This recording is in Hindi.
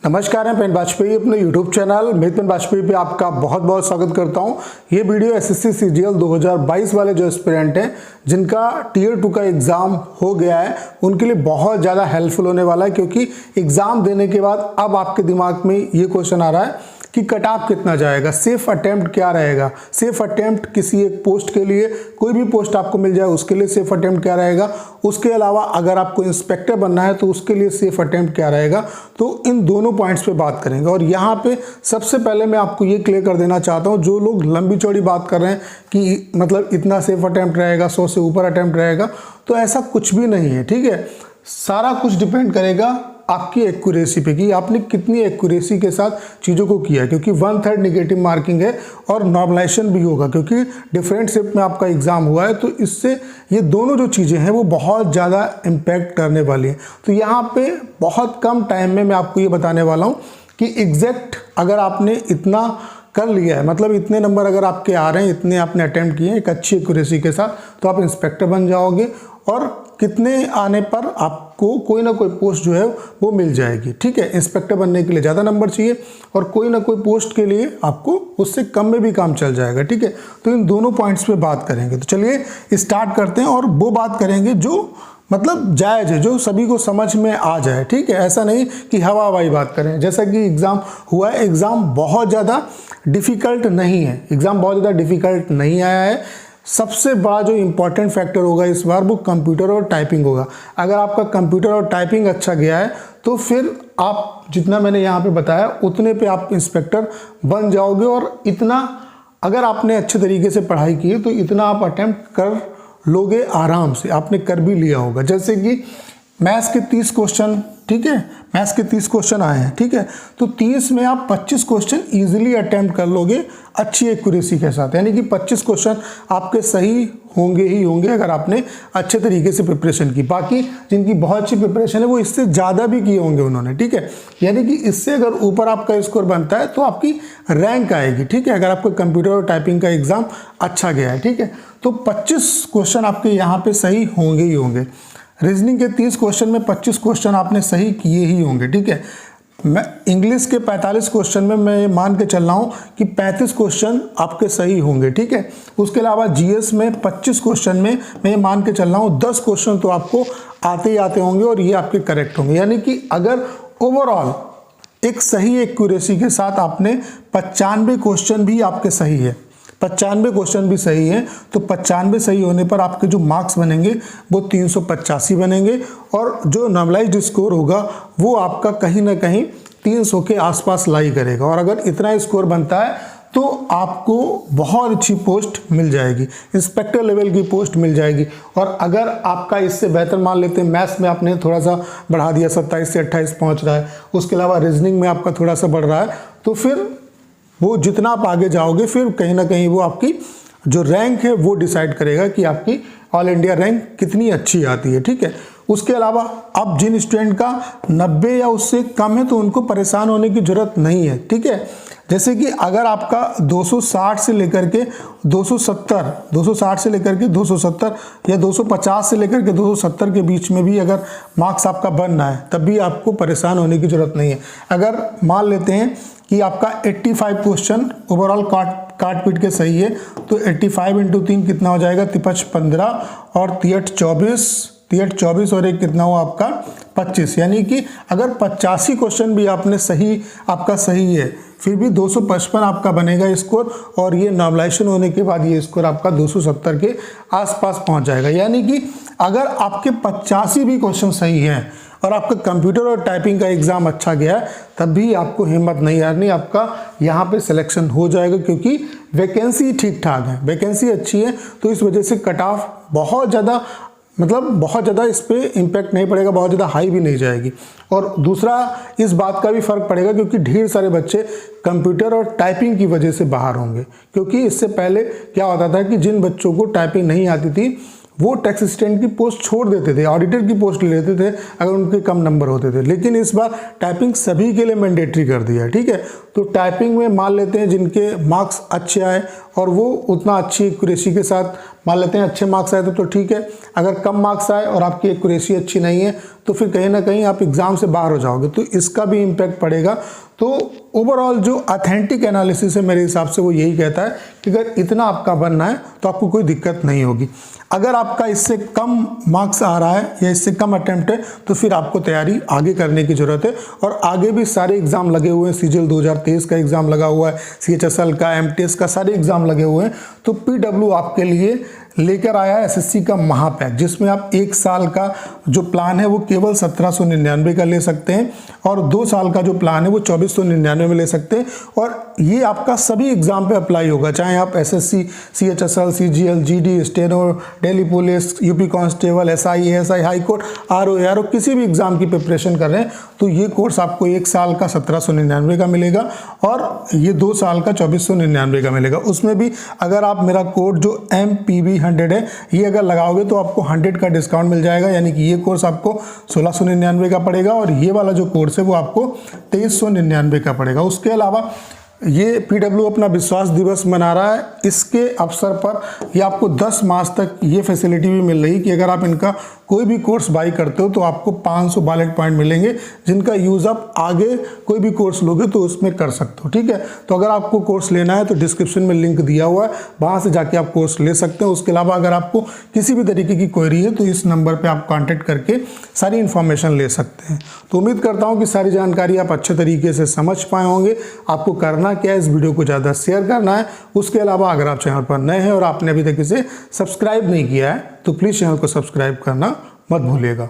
नमस्कार, मैं पेन वाजपेयी अपने YouTube चैनल मेत पेन वाजपेयी पे आपका बहुत बहुत स्वागत करता हूं। ये वीडियो एसएससी सीजीएल 2022 वाले जो एस्पिरेंट हैं जिनका टियर 2 का एग्ज़ाम हो गया है उनके लिए बहुत ज़्यादा हेल्पफुल होने वाला है, क्योंकि एग्ज़ाम देने के बाद अब आपके दिमाग में ये क्वेश्चन आ रहा है कि कट ऑफ कितना जाएगा, सेफ अटेम्प्ट क्या रहेगा। सेफ अटेम्प्ट किसी एक पोस्ट के लिए, कोई भी पोस्ट आपको मिल जाए उसके लिए सेफ अटेम्प्ट क्या रहेगा। उसके अलावा अगर आपको इंस्पेक्टर बनना है तो उसके लिए सेफ अटेम्प्ट क्या रहेगा। तो इन दोनों पॉइंट्स पे बात करेंगे। और यहाँ पे सबसे पहले मैं आपको ये क्लियर कर देना चाहता हूँ, जो लोग लंबी चौड़ी बात कर रहे हैं कि मतलब इतना सेफ अटेम्प्ट रहेगा, 100 से ऊपर अटेम्प्ट रहेगा, तो ऐसा कुछ भी नहीं है। ठीक है, सारा कुछ डिपेंड करेगा आपकी एक्यूरेसी पे कि आपने कितनी एक्यूरेसी के साथ चीज़ों को किया, क्योंकि 1/3 नेगेटिव मार्किंग है और नॉर्मलाइजेशन भी होगा, क्योंकि डिफरेंट शिफ्ट में आपका एग्जाम हुआ है। तो इससे ये दोनों जो चीज़ें हैं वो बहुत ज़्यादा इम्पैक्ट करने वाली हैं। तो यहाँ पे बहुत कम टाइम में मैं आपको ये बताने वाला हूँ कि एग्जैक्ट अगर आपने इतना कर लिया है, मतलब इतने नंबर अगर आपके आ रहे हैं, इतने आपने अटेम्प्ट किए हैं एक अच्छी एक्यूरेसी के साथ, तो आप इंस्पेक्टर बन जाओगे और कितने आने पर आपको कोई ना कोई पोस्ट जो है वो मिल जाएगी। ठीक है, इंस्पेक्टर बनने के लिए ज़्यादा नंबर चाहिए और कोई ना कोई पोस्ट के लिए आपको उससे कम में भी काम चल जाएगा। ठीक है, तो इन दोनों पॉइंट्स पे बात करेंगे। तो चलिए स्टार्ट करते हैं और वो बात करेंगे जो मतलब जायज़ है, जो सभी को समझ में आ जाए। ठीक है, ऐसा नहीं कि हवा हवाई बात करें। जैसा कि एग्ज़ाम हुआ है, एग्ज़ाम बहुत ज़्यादा डिफ़िकल्ट नहीं है, एग्ज़ाम बहुत ज़्यादा डिफ़िकल्ट नहीं आया है। सबसे बड़ा जो इम्पोर्टेंट फैक्टर होगा इस बार वो कंप्यूटर और टाइपिंग होगा। अगर आपका कंप्यूटर और टाइपिंग अच्छा गया है तो फिर आप जितना मैंने यहाँ पे बताया उतने पे आप इंस्पेक्टर बन जाओगे। और इतना अगर आपने अच्छे तरीके से पढ़ाई की है तो इतना आप अटेम्प्ट कर लोगे आराम से, आपने कर भी लिया होगा। जैसे कि मैथ्स के 30 क्वेश्चन, ठीक है, मैथ्स के 30 क्वेश्चन आए हैं। ठीक है, तो 30 में आप 25 क्वेश्चन इजीली अटेम्प्ट कर लोगे अच्छी एक्यूरेसी के साथ, यानी कि 25 क्वेश्चन आपके सही होंगे ही होंगे अगर आपने अच्छे तरीके से प्रिपरेशन की। बाकी जिनकी बहुत अच्छी प्रिपरेशन है वो इससे ज़्यादा भी किए होंगे उन्होंने। ठीक है, यानी कि इससे अगर ऊपर आपका स्कोर बनता है तो आपकी रैंक आएगी। ठीक है, अगर आपका कंप्यूटर और टाइपिंग का एग्ज़ाम अच्छा गया है। ठीक है, तो 25 क्वेश्चन आपके यहाँ पे सही होंगे ही होंगे। रीजनिंग के 30 क्वेश्चन में 25 क्वेश्चन आपने सही किए ही होंगे। ठीक है, मैं इंग्लिश के 45 क्वेश्चन में मैं मान के चल रहा हूँ कि 35 क्वेश्चन आपके सही होंगे। ठीक है, उसके अलावा जीएस में 25 क्वेश्चन में मैं मान के चल रहा हूँ 10 क्वेश्चन तो आपको आते ही आते होंगे और ये आपके करेक्ट होंगे। यानी कि अगर ओवरऑल एक सही एक्यूरेसी के साथ आपने 95 क्वेश्चन भी आपके सही है, 95 क्वेश्चन भी सही है, तो 95 सही होने पर आपके जो मार्क्स बनेंगे वो 385 बनेंगे और जो नॉर्मलाइज्ड स्कोर होगा वो आपका कहीं ना कहीं 300 के आसपास लाई करेगा। और अगर इतना स्कोर बनता है तो आपको बहुत अच्छी पोस्ट मिल जाएगी, इंस्पेक्टर लेवल की पोस्ट मिल जाएगी। और अगर आपका इससे बेहतर मान लेते हैं, मैथ्स में आपने थोड़ा सा बढ़ा दिया, 27 से 28 पहुँच रहा है, उसके अलावा रीजनिंग में आपका थोड़ा सा बढ़ रहा है, तो फिर वो जितना आप आगे जाओगे फिर कहीं ना कहीं वो आपकी जो रैंक है वो डिसाइड करेगा कि आपकी ऑल इंडिया रैंक कितनी अच्छी आती है। ठीक है, उसके अलावा अब जिन स्टूडेंट का 90 या उससे कम है तो उनको परेशान होने की ज़रूरत नहीं है। ठीक है, जैसे कि अगर आपका 260 से लेकर के 270, 260 से लेकर के 270 या 250 से लेकर के 270 के बीच में भी अगर मार्क्स आपका बनना है तब भी आपको परेशान होने की ज़रूरत नहीं है। अगर मान लेते हैं कि आपका 85 क्वेश्चन ओवरऑल काट पीट के सही है तो 85 इंटू 3 कितना हो जाएगा, 53 15 और 63 24, 63 24 और एक कितना हुआ आपका 25। यानी कि अगर 85 क्वेश्चन भी आपने सही, आपका सही है, फिर भी 255 आपका बनेगा स्कोर और ये नॉर्मलाइजेशन होने के बाद ये स्कोर आपका 270 के आसपास पहुंच जाएगा। यानी कि अगर आपके 85 भी क्वेश्चन सही हैं और आपका कंप्यूटर और टाइपिंग का एग्ज़ाम अच्छा गया है तब भी आपको हिम्मत नहीं हारनी, आपका यहाँ पे सिलेक्शन हो जाएगा, क्योंकि वैकेंसी ठीक ठाक है, वैकेंसी अच्छी है। तो इस वजह से कट ऑफ बहुत ज़्यादा, मतलब बहुत ज़्यादा इस पर इम्पैक्ट नहीं पड़ेगा, बहुत ज़्यादा हाई भी नहीं जाएगी। और दूसरा इस बात का भी फ़र्क पड़ेगा क्योंकि ढेर सारे बच्चे कंप्यूटर और टाइपिंग की वजह से बाहर होंगे। क्योंकि इससे पहले क्या होता था कि जिन बच्चों को टाइपिंग नहीं आती थी वो टैक्स असिस्टेंट की पोस्ट छोड़ देते थे, ऑडिटर की पोस्ट ले लेते थे अगर उनके कम नंबर होते थे। लेकिन इस बार टाइपिंग सभी के लिए मैंडेटरी कर दिया है। ठीक है, तो टाइपिंग में मान लेते हैं जिनके मार्क्स अच्छे आए और वो उतना अच्छी एक्यूरेसी के साथ, मान लेते हैं अच्छे मार्क्स आए तो ठीक है, अगर कम मार्क्स आए और आपकी एक्यूरेसी अच्छी नहीं है तो फिर कहीं ना कहीं आप एग्ज़ाम से बाहर हो जाओगे, तो इसका भी इम्पैक्ट पड़ेगा। तो ओवरऑल जो ऑथेंटिक एनालिसिस है मेरे हिसाब से वो यही कहता है कि अगर इतना आपका बनना है तो आपको कोई दिक्कत नहीं होगी। अगर आपका इससे कम मार्क्स आ रहा है या इससे कम अटेम्प्ट है तो फिर आपको तैयारी आगे करने की ज़रूरत है। और आगे भी सारे एग्ज़ाम लगे हुए हैं, सीजीएल 2023 का एग्ज़ाम लगा हुआ है, सीएचएसएल का, एमटीएस का, सारे एग्ज़ाम लगे हुए हैं। तो पीडब्ल्यू आपके लिए लेकर आया है एसएससी का महापैक, जिसमें आप 1 साल का जो प्लान है वो केवल 1799 का ले सकते हैं और 2 साल का जो प्लान है वो 2499 में ले सकते हैं। और ये आपका सभी एग्जाम पे अप्लाई होगा, चाहे आप SSC, CHSL, CGL, GD, steno, Delhi police, UP constable, SI, ASI, high court, RO किसी भी एग्जाम की प्रिपरेशन कर रहे हैं तो ये कोर्स आपको 1 साल का 1799 का मिलेगा और ये 2 साल का 2499 का मिलेगा। उसमें भी अगर आप मेरा कोड जो MPB100 है ये अगर लगाओगे तो आपको 100 का डिस्काउंट मिल जाएगा, यानी कि ये कोर्स आपको 1699 का पड़ेगा और ये वाला जो कोर्स है वो आपको 2399 का पड़ेगा। उसके अलावा ये पीडब्ल्यू अपना विश्वास दिवस मना रहा है, इसके अवसर पर ये आपको 10 मार्च तक ये फैसिलिटी भी मिल रही कि अगर आप इनका कोई भी कोर्स बाई करते हो तो आपको 500 वॉलेट पॉइंट मिलेंगे, जिनका यूज़ आप आगे कोई भी कोर्स लोगे तो उसमें कर सकते हो। ठीक है, तो अगर आपको कोर्स लेना है तो डिस्क्रिप्शन में लिंक दिया हुआ है, वहाँ से जाके आप कोर्स ले सकते हो। उसके अलावा अगर आपको किसी भी तरीके की क्वेरी है तो इस नंबर पर आप कॉन्टैक्ट करके सारी इन्फॉर्मेशन ले सकते हैं। तो उम्मीद करता हूँ कि सारी जानकारी आप अच्छे तरीके से समझ पाए होंगे। आपको करना क्या है, इस वीडियो को ज़्यादा शेयर करना है। उसके अलावा अगर आप चैनल पर नए हैं और आपने अभी तक इसे सब्सक्राइब नहीं किया है तो प्लीज़ चैनल को सब्सक्राइब करना मत भूलिएगा।